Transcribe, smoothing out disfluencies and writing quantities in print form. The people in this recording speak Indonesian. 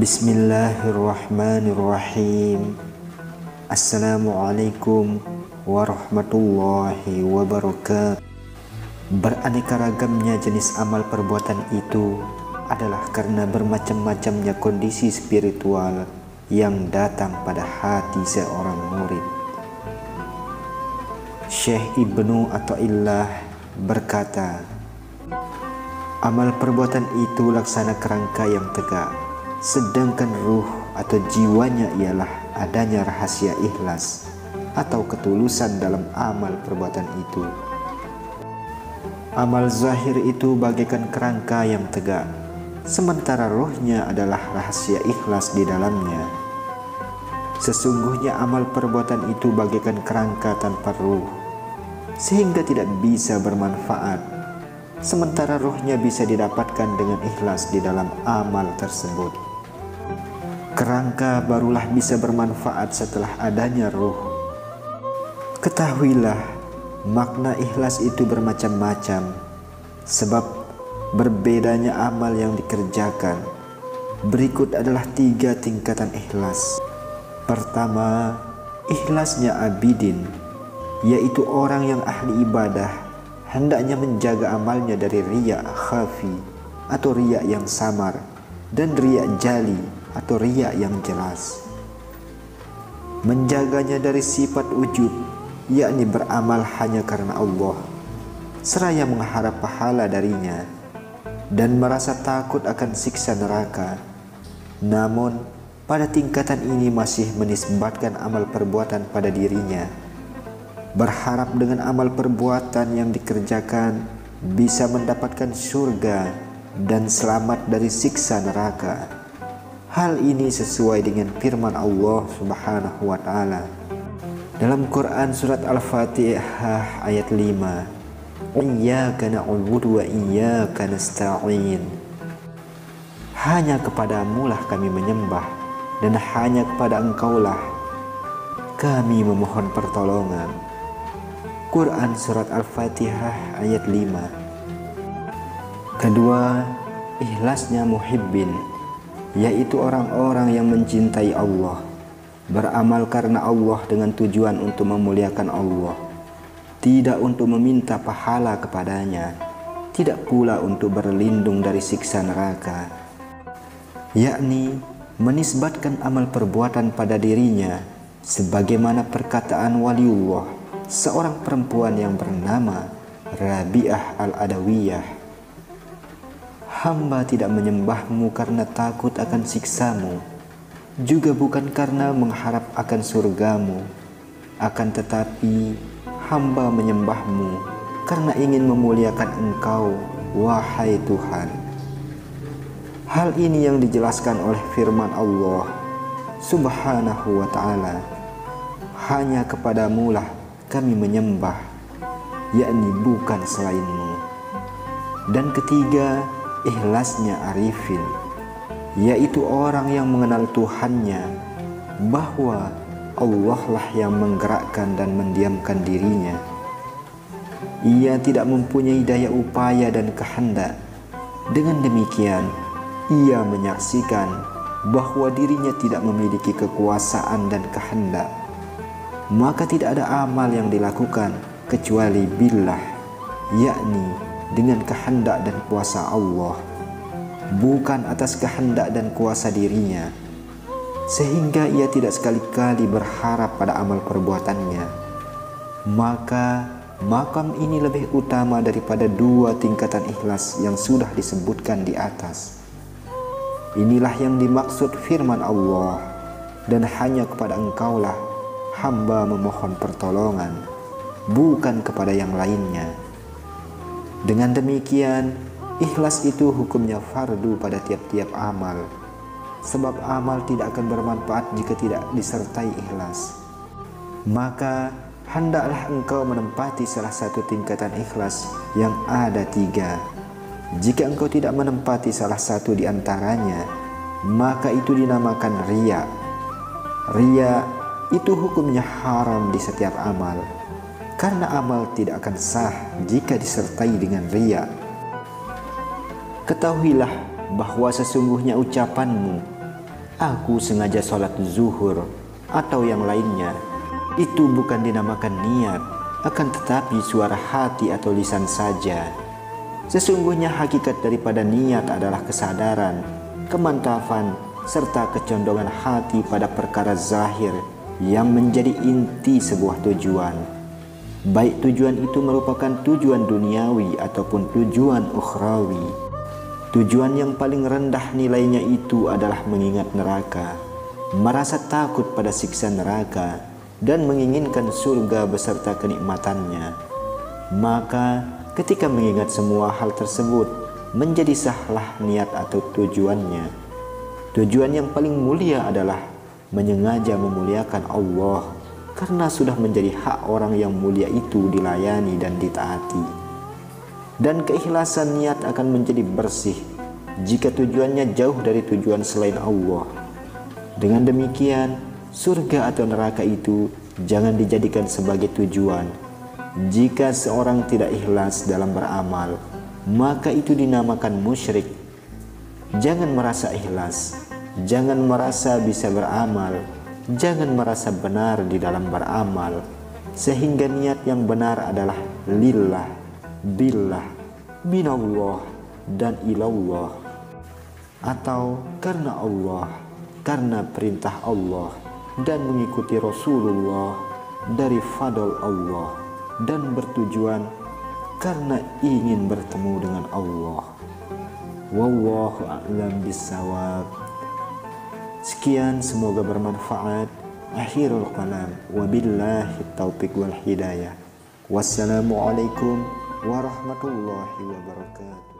Bismillahirrahmanirrahim. Assalamualaikum warahmatullahi wabarakatuh. Beraneka ragamnya jenis amal perbuatan itu adalah karena bermacam-macamnya kondisi spiritual yang datang pada hati seorang murid. Syekh Ibnu Athaillah berkata, amal perbuatan itu laksana kerangka yang tegak, sedangkan ruh atau jiwanya ialah adanya rahasia ikhlas atau ketulusan dalam amal perbuatan itu. Amal zahir itu bagaikan kerangka yang tegak, sementara ruhnya adalah rahasia ikhlas di dalamnya. Sesungguhnya amal perbuatan itu bagaikan kerangka tanpa ruh, sehingga tidak bisa bermanfaat, sementara ruhnya bisa didapatkan dengan ikhlas di dalam amal tersebut. Kerangka barulah bisa bermanfaat setelah adanya ruh. Ketahuilah, makna ikhlas itu bermacam-macam, sebab berbedanya amal yang dikerjakan. Berikut adalah 3 tingkatan ikhlas. Pertama, ikhlasnya abidin, yaitu orang yang ahli ibadah hendaknya menjaga amalnya dari riya khafi atau riya yang samar dan riya jali atau riya yang jelas. Menjaganya dari sifat ujub, yakni beramal hanya karena Allah, seraya mengharap pahala darinya dan merasa takut akan siksa neraka. Namun pada tingkatan ini masih menisbatkan amal perbuatan pada dirinya, berharap dengan amal perbuatan yang dikerjakan bisa mendapatkan surga dan selamat dari siksa neraka. Hal ini sesuai dengan firman Allah Subhanahu wa Ta'ala dalam Quran surat Al-Fatihah ayat 5, Iyyaka na'budu wa iyyaka nasta'in. Hanya kepadamulah kami menyembah dan hanya kepada Engkaulah kami memohon pertolongan. Quran surat Al-Fatihah ayat 5. Kedua, ikhlasnya muhibbin, yaitu orang-orang yang mencintai Allah, beramal karena Allah dengan tujuan untuk memuliakan Allah, tidak untuk meminta pahala kepadanya, tidak pula untuk berlindung dari siksa neraka, yakni menisbatkan amal perbuatan pada dirinya sebagaimana perkataan waliullah, seorang perempuan yang bernama Rabi'ah al-Adawiyah, hamba tidak menyembahmu karena takut akan siksamu, juga bukan karena mengharap akan surgamu, akan tetapi hamba menyembahmu karena ingin memuliakan Engkau, wahai Tuhan. Hal ini yang dijelaskan oleh firman Allah Subhanahu wa Ta'ala, hanya kepadamulah kami menyembah, yakni bukan selainmu. Dan ketiga, ikhlasnya arifin, yaitu orang yang mengenal Tuhannya, bahwa Allah lah yang menggerakkan dan mendiamkan dirinya. Ia tidak mempunyai daya upaya dan kehendak. Dengan demikian, ia menyaksikan bahwa dirinya tidak memiliki kekuasaan dan kehendak. Maka tidak ada amal yang dilakukan kecuali billah, yakni dengan kehendak dan kuasa Allah, bukan atas kehendak dan kuasa dirinya, sehingga ia tidak sekali-kali berharap pada amal perbuatannya. Maka makam ini lebih utama daripada 2 tingkatan ikhlas yang sudah disebutkan di atas. Inilah yang dimaksud firman Allah, dan hanya kepada Engkaulah hamba memohon pertolongan, bukan kepada yang lainnya. Dengan demikian, ikhlas itu hukumnya fardu pada tiap-tiap amal, sebab amal tidak akan bermanfaat jika tidak disertai ikhlas. Maka hendaklah engkau menempati salah satu tingkatan ikhlas yang ada 3. Jika engkau tidak menempati salah satu di antaranya, maka itu dinamakan riya. Riya itu hukumnya haram di setiap amal, karena amal tidak akan sah jika disertai dengan riya. Ketahuilah bahwa sesungguhnya ucapanmu, aku sengaja sholat zuhur atau yang lainnya, itu bukan dinamakan niat, akan tetapi suara hati atau lisan saja. Sesungguhnya hakikat daripada niat adalah kesadaran, kemantapan, serta kecondongan hati pada perkara zahir yang menjadi inti sebuah tujuan. Baik tujuan itu merupakan tujuan duniawi ataupun tujuan ukhrawi. Tujuan yang paling rendah nilainya itu adalah mengingat neraka, merasa takut pada siksa neraka, dan menginginkan surga beserta kenikmatannya. Maka ketika mengingat semua hal tersebut, menjadi sahlah niat atau tujuannya. Tujuan yang paling mulia adalah menyengaja memuliakan Allah, karena sudah menjadi hak orang yang mulia itu dilayani dan ditaati. Dan keikhlasan niat akan menjadi bersih jika tujuannya jauh dari tujuan selain Allah. Dengan demikian, surga atau neraka itu jangan dijadikan sebagai tujuan. Jika seorang tidak ikhlas dalam beramal, maka itu dinamakan musyrik. Jangan merasa ikhlas, jangan merasa bisa beramal, jangan merasa benar di dalam beramal, sehingga niat yang benar adalah lillah, billah, minallah, dan ilallah, atau karena Allah, karena perintah Allah, dan mengikuti Rasulullah dari fadl Allah, dan bertujuan karena ingin bertemu dengan Allah. Wallahu a'lam bissawab. Sekian, semoga bermanfaat. Akhirul kalam, wabillahi taufiq wal hidayah. Wassalamualaikum warahmatullahi wabarakatuh.